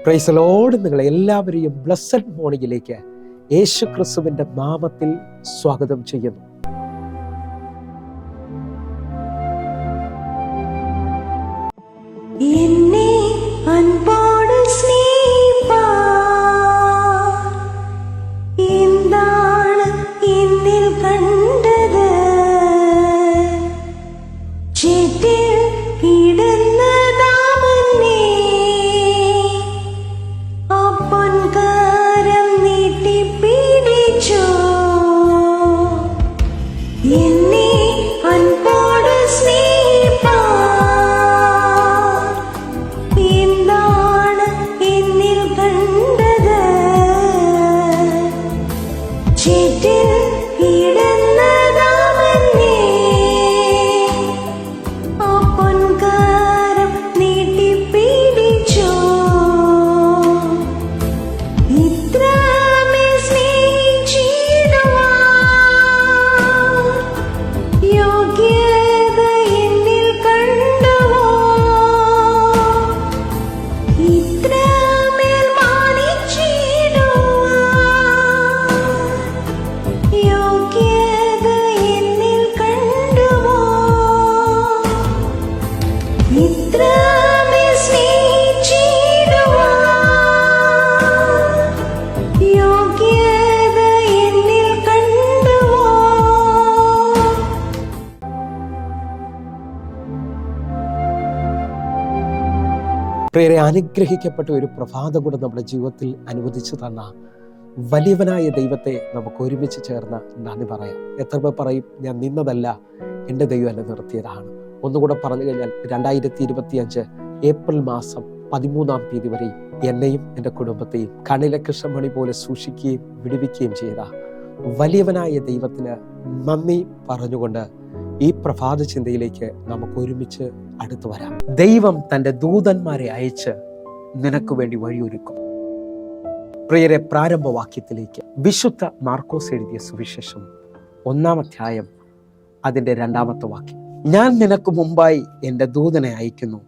Praise the Lord. നിങ്ങളെ എല്ലാവരെയും blessed മോർണിംഗിലേക്ക് യേശു ക്രിസ്തുവിന്റെ നാമത്തിൽ സ്വാഗതം ചെയ്യുന്നു. എന്നെ അൻപോട് സ്നേഹിപ്പാൻ എന്താണ് എന്നിൽ കണ്ടത്? ചേറ്റിൽ കിടന്നതാമന്നേ ആ പൊൻകരം നീട്ടിപ്പിടിച്ചോ. എന്നെ അൻപോട് സ്നേഹിപ്പാൻ എന്താണ് എന്നിൽ കണ്ടത്? ചേറ്റിൽ കിടന്നതാമന്നേ ആ പൊൻകരം നീട്ടിപ്പിടിച്ചോ. ഇത്രമേൽ സ്നേഹിച്ചിടുവാൻ യോഗ്യത എന്നിൽ കണ്ടുവോ? ഇത്രമേൽ മാനിച്ചിടുവാൻ യോഗ്യത എന്നിൽ കണ്ടുവോ? ഇത്രമേൽ സ്നേഹിച്ചിടുവാൻ യോഗ്യത എന്നിൽ കണ്ടുവോ? പ്രിയരെ, അനുഗ്രഹിക്കപ്പെട്ട ഒരു പ്രഭാതം കൂടെ നമ്മുടെ ജീവിതത്തിൽ അനുവദിച്ചു തന്ന വലിയവനായ ദൈവത്തെ നമുക്ക് ഒരുമിച്ച് ചേർന്ന് നന്ദി പറയാം. എത്ര പേർ പറയും, ഞാൻ നിന്നതല്ല, എൻ്റെ ദൈവം എന്നെ നിർത്തിയതാണ്? ഒന്നുകൂടെ പറഞ്ഞു കഴിഞ്ഞാൽ 2025 ഏപ്രിൽ മാസം 13-ാം തീയതി വരെ എന്നെയും എൻ്റെ കുടുംബത്തെയും കണ്ണിലെ കൃഷ്ണമണി പോലെ സൂക്ഷിക്കുകയും വിടുവിക്കുകയും ചെയ്ത വലിയവനായ ദൈവത്തിന് നന്ദി പറഞ്ഞുകൊണ്ട് ഈ പ്രഭാത ചിന്തയിലേക്ക് നമുക്ക് ഒരുമിച്ച് അടുത്തു വരാം. ദൈവം തൻ്റെ ദൂതന്മാരെ അയച്ച് നിനക്ക് വേണ്ടി വഴിയൊരുക്കും. പ്രിയരെ, പ്രാരംഭവാക്യത്തിലേക്ക് വിശുദ്ധ മാർക്കോസ് എഴുതിയ സുവിശേഷം 1-ാം അധ്യായം അതിൻ്റെ 2-ാമത്തെ വാക്യം. ഞാൻ നിനക്ക് മുമ്പായി എൻ്റെ ദൂതനെ അയക്കുന്നു,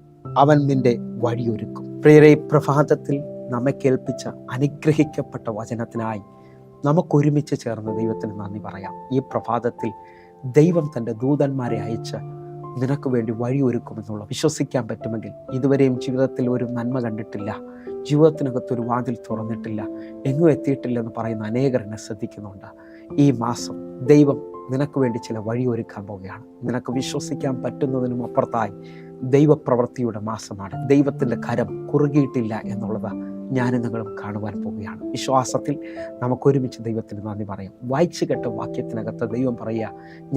അവൻ നിന്റെ വഴിയൊരുക്കും. പ്രിയരെ, പ്രഭാതത്തിൽ നമ്മെ കേൾപ്പിച്ച അനുഗ്രഹിക്കപ്പെട്ട വചനത്തിനായി നമുക്കൊരുമിച്ച് ചേർന്ന് ദൈവത്തിന് നന്ദി പറയാം. ഈ പ്രഭാതത്തിൽ ദൈവം തൻ്റെ ദൂതന്മാരെ അയച്ച് നിനക്ക് വേണ്ടി വഴിയൊരുക്കുമെന്നുള്ള വിശ്വസിക്കാൻ പറ്റുമെങ്കിൽ, ഇതുവരെയും ജീവിതത്തിൽ ഒരു നന്മ കണ്ടിട്ടില്ല, ജീവിതത്തിനകത്തൊരു വാതിൽ തുറന്നിട്ടില്ല, എങ്ങും എത്തിയിട്ടില്ലെന്ന് പറയുന്ന അനേകർ എന്നെ ശ്രദ്ധിക്കുന്നുണ്ട്. ഈ മാസം ദൈവം നിനക്ക് വേണ്ടി ചില വഴിയൊരുക്കാൻ പോവുകയാണ്. നിനക്ക് വിശ്വസിക്കാൻ പറ്റുന്നതിനും അപ്പുറത്തായി ദൈവപ്രവൃത്തിയുടെ മാസമാണ്. ദൈവത്തിൻ്റെ കരം കുറുകിയിട്ടില്ല എന്നുള്ളത് ഞാനും നിങ്ങളും കാണുവാൻ പോവുകയാണ്. വിശ്വാസത്തിൽ നമുക്കൊരുമിച്ച് ദൈവത്തിന് നന്ദി പറയാം. വായിച്ചു കേട്ട വാക്യത്തിനകത്ത് ദൈവം പറയുക,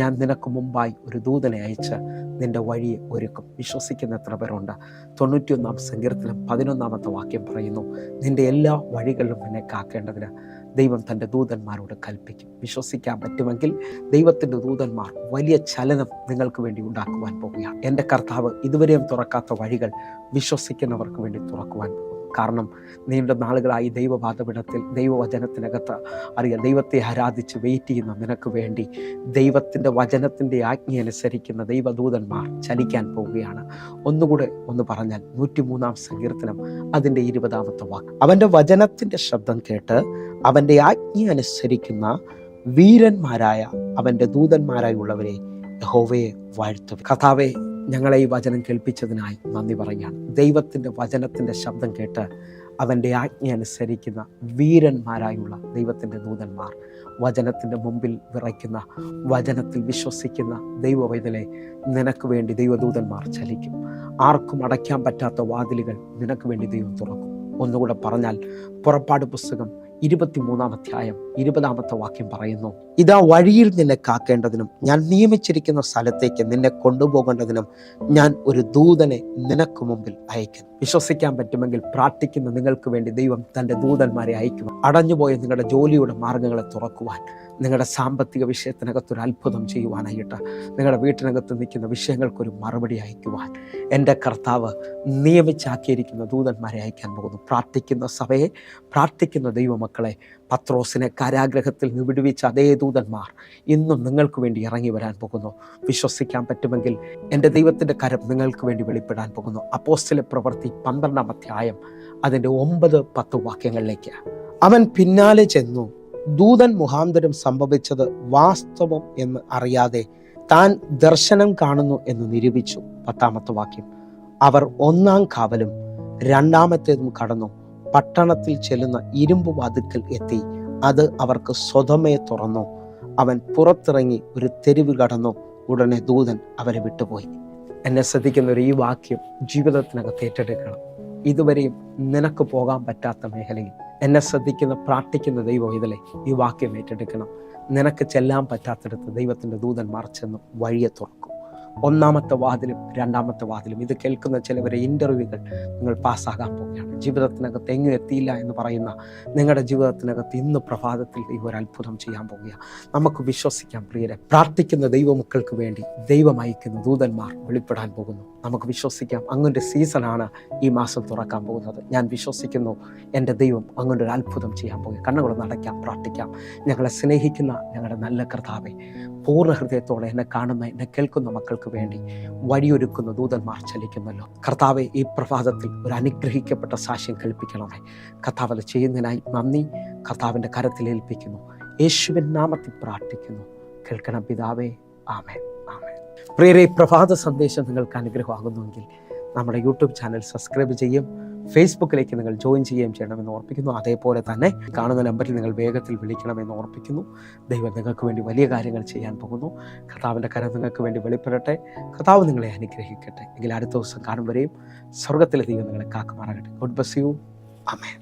ഞാൻ നിനക്ക് മുമ്പായി ഒരു ദൂതനെ അയച്ച് നിന്റെ വഴിയെ ഒരുക്കും. വിശ്വസിക്കുന്ന എത്ര പേരുണ്ട്? 91-ാം സങ്കീർത്തനം 11-ാമത്തെ വാക്യം പറയുന്നു, നിന്റെ എല്ലാ വഴികളിലും എന്നെ കാക്കേണ്ടതിന് ദൈവം തൻ്റെ ദൂതന്മാരോട് കൽപ്പിക്കും. വിശ്വസിക്കാൻ പറ്റുമെങ്കിൽ ദൈവത്തിൻ്റെ ദൂതന്മാർ വലിയ ചലനം നിങ്ങൾക്ക് വേണ്ടി ഉണ്ടാക്കുവാൻ പോവുകയാണ്. എൻ്റെ കർത്താവ് ഇതുവരെയും തുറക്കാത്ത വഴികൾ വിശ്വസിക്കുന്നവർക്ക് വേണ്ടി തുറക്കുവാൻ പോകും. കാരണം നീണ്ട നാളുകളായി ദൈവപാദപീഠത്തിൽ ദൈവവചനത്തിനകത്ത് അറിയാം, ദൈവത്തെ ആരാധിച്ച് വെയിറ്റ് ചെയ്യുന്ന നിനക്ക് വേണ്ടി ദൈവത്തിൻ്റെ വചനത്തിൻ്റെ ആജ്ഞ അനുസരിക്കുന്ന ദൈവദൂതന്മാർ ചലിക്കാൻ പോവുകയാണ്. ഒന്നുകൂടെ ഒന്ന് പറഞ്ഞാൽ 103-ാം സങ്കീർത്തനം അതിൻ്റെ 20-ാമത്തെ വാക്ക്. അവൻ്റെ വചനത്തിൻ്റെ ശബ്ദം കേട്ട് അവൻ്റെ ആജ്ഞ അനുസരിക്കുന്ന വീരന്മാരായ അവൻ്റെ ദൂതന്മാരായുള്ളവരെ യഹോവയെ വാഴ്ത്തും. കർത്താവേ, ഞങ്ങളെ ഈ വചനം കേൾപ്പിച്ചതിനായി നന്ദി പറയുകയാണ്. ദൈവത്തിൻ്റെ വചനത്തിൻ്റെ ശബ്ദം കേട്ട് അവൻ്റെ ആജ്ഞ അനുസരിക്കുന്ന വീരന്മാരായുള്ള ദൈവത്തിൻ്റെ ദൂതന്മാർ, വചനത്തിൻ്റെ മുമ്പിൽ വിറയ്ക്കുന്ന, വചനത്തിൽ വിശ്വസിക്കുന്ന ദൈവവൈതലെ നിനക്ക് വേണ്ടി ദൈവദൂതന്മാർ ചലിക്കും. ആർക്കും അടയ്ക്കാൻ പറ്റാത്ത വാതിലുകൾ നിനക്ക് വേണ്ടി ദൈവം തുറക്കും. ഒന്നുകൂടെ പറഞ്ഞാൽ, പുറപ്പാട് പുസ്തകം 23-ാം അധ്യായം 20-ാമത്തെ വാക്യം പറയുന്നു, ഇതാ വഴിയിൽ നിന്നെ കാക്കേണ്ടതിനും ഞാൻ നിയമിച്ചിരിക്കുന്ന സ്ഥലത്തേക്ക് നിന്നെ കൊണ്ടുപോകേണ്ടതിനും ഞാൻ ഒരു ദൂതനെ നിനക്ക് മുമ്പിൽ അയക്കുന്നു. വിശ്വസിക്കാൻ പറ്റുമെങ്കിൽ പ്രാർത്ഥിക്കുന്ന നിങ്ങൾക്ക് വേണ്ടി ദൈവം തൻ്റെ ദൂതന്മാരെ അയക്കുവാൻ, അടഞ്ഞുപോയ നിങ്ങളുടെ ജോലിയുടെ മാർഗങ്ങളെ തുറക്കുവാൻ, നിങ്ങളുടെ സാമ്പത്തിക വിഷയത്തിനകത്തൊരു അത്ഭുതം ചെയ്യുവാനായിട്ട്, നിങ്ങളുടെ വീട്ടിനകത്ത് നിൽക്കുന്ന വിഷയങ്ങൾക്കൊരു മറുപടി അയക്കുവാൻ എൻ്റെ കർത്താവ് നിയമിച്ചാക്കിയിരിക്കുന്ന ദൂതന്മാരെ അയക്കാൻ പോകുന്നു. പ്രാർത്ഥിക്കുന്ന സഭയെ, പ്രാർത്ഥിക്കുന്ന ദൈവമക്കളെ ദൈവമക്കളെ, പത്രോസിനെ കാരാഗ്രഹത്തിൽ നിന്ന് വിടുവിച്ച അതേ ദൂതന്മാർ ഇന്നും നിങ്ങൾക്ക് വേണ്ടി ഇറങ്ങി വരാൻ പോകുന്നു. വിശ്വസിക്കാൻ പറ്റുമെങ്കിൽ എൻ്റെ ദൈവത്തിൻ്റെ കരം നിങ്ങൾക്ക് വേണ്ടി വെളിപ്പെടാൻ പോകുന്നു. അപ്പോസ്തല പ്രവൃത്തി 12-ാം അധ്യായം അതിൻ്റെ 9-10 വാക്യങ്ങളിലേക്ക്. അവൻ പിന്നാലെ ചെന്നു ദൂതൻ മുഖാന്തരം സംഭവിച്ചത് വാസ്തവം എന്ന് അറിയാതെ താൻ ദർശനം കാണുന്നു എന്ന് നിരൂപിച്ചു. 10-ാമത്തെ വാക്യം. അവർ 1-ാം കാവലും 2-ാമത്തേതും കടന്നു പട്ടണത്തിൽ ചെല്ലുന്ന ഇരുമ്പ് വാതിൽക്കൽ എത്തി. അത് അവർക്ക് സ്വതമേ തുറന്നു. അവൻ പുറത്തിറങ്ങി ഒരു തെരുവ് കടന്നു. ഉടനെ ദൂതൻ അവരെ വിട്ടുപോയി. എന്നെ ശ്രദ്ധിക്കുന്നവർ ഈ വാക്യം ജീവിതത്തിനകത്ത് ഏറ്റെടുക്കണം. ഇതുവരെയും നിനക്ക് പോകാൻ പറ്റാത്ത മേഖലയിൽ എന്നെ ശ്രദ്ധിക്കുന്ന പ്രാർത്ഥിക്കുന്ന ദൈവം ഇതിലെ ഈ വാക്യം ഏറ്റെടുക്കണം. നിനക്ക് ചെല്ലാൻ പറ്റാത്തിടത്ത് ദൈവത്തിൻ്റെ ദൂതന്മാർ ചെന്ന് വഴിയെ തുറക്കും. 1-ാമത്തെ വാതിലും 2-ാമത്തെ വാതിലും. ഇത് കേൾക്കുന്ന ചിലവരെ ഇൻ്റർവ്യൂകൾ നിങ്ങൾ പാസ്സാകാൻ പോവുകയാണ്. ജീവിതത്തിനകത്ത് എങ്ങും എത്തിയില്ല എന്ന് പറയുന്ന നിങ്ങളുടെ ജീവിതത്തിനകത്ത് ഇന്ന് പ്രഭാതത്തിൽ ദൈവം ഒരു അത്ഭുതം ചെയ്യാൻ പോവുകയാണ്. നമുക്ക് വിശ്വസിക്കാം പ്രിയരെ. പ്രാർത്ഥിക്കുന്ന ദൈവമക്കൾക്ക് വേണ്ടി ദൈവം അയക്കുന്ന ദൂതന്മാർ വെളിപ്പെടാൻ പോകുന്നു. നമുക്ക് വിശ്വസിക്കാം. അങ്ങൻ്റെ സീസണാണ് ഈ മാസം തുറക്കാൻ പോകുന്നത്. ഞാൻ വിശ്വസിക്കുന്നു എൻ്റെ ദൈവം അങ്ങൻ്റെ ഒരു അത്ഭുതം ചെയ്യാൻ പോകുക. കണ്ണുകളൊന്ന് അടയ്ക്കാം, പ്രാർത്ഥിക്കാം. ഞങ്ങളെ സ്നേഹിക്കുന്ന ഞങ്ങളുടെ നല്ല കർത്താവേ, പൂർണ്ണ ഹൃദയത്തോടെ എന്നെ കാണുന്ന എന്നെ കേൾക്കുന്ന മക്കൾക്ക് വേണ്ടി വഴിയൊരുക്കുന്ന ദൂതന്മാർ ചലിക്കുന്നല്ലോ കർത്താവെ. ഈ പ്രഭാതത്തിൽ ഒരു അനുഗ്രഹിക്കപ്പെട്ട സാക്ഷ്യം കേൾപ്പിക്കണമേ കർത്താവ്. അത് ചെയ്യുന്നതിനായി നന്ദി. കർത്താവിൻ്റെ കരത്തിൽ ഏൽപ്പിക്കുന്നു. യേശുവിൻ നാമത്തിൽ പ്രാർത്ഥിക്കുന്നു. കേൾക്കണം പിതാവേ. ആമേൻ, ആമേൻ. പ്രിയരെ, പ്രഭാത സന്ദേശം നിങ്ങൾക്ക് അനുഗ്രഹമാകുന്നുവെങ്കിൽ നമ്മുടെ യൂട്യൂബ് ചാനൽ സബ്സ്ക്രൈബ് ചെയ്യും, ഫേസ്ബുക്കിലേക്ക് നിങ്ങൾ ജോയിൻ ചെയ്യുകയും ചെയ്യണമെന്ന് ഓർപ്പിക്കുന്നു. അതേപോലെ തന്നെ കാണുന്ന നമ്പറിൽ നിങ്ങൾ വേഗത്തിൽ വിളിക്കണമെന്ന് ഓർപ്പിക്കുന്നു. ദൈവം നിങ്ങൾക്ക് വേണ്ടി വലിയ കാര്യങ്ങൾ ചെയ്യാൻ പോകുന്നു. കർത്താവിൻ്റെ കരം നിങ്ങൾക്ക് വേണ്ടി വെളിപ്പെടട്ടെ. കർത്താവ് നിങ്ങളെ അനുഗ്രഹിക്കട്ടെ. എങ്കിൽ അടുത്ത ദിവസം കാണും വരെയും സ്വർഗത്തിലെ ദൈവം നിങ്ങളെ കാക്കുമാറാകട്ടെ. God bless you. ആമേൻ.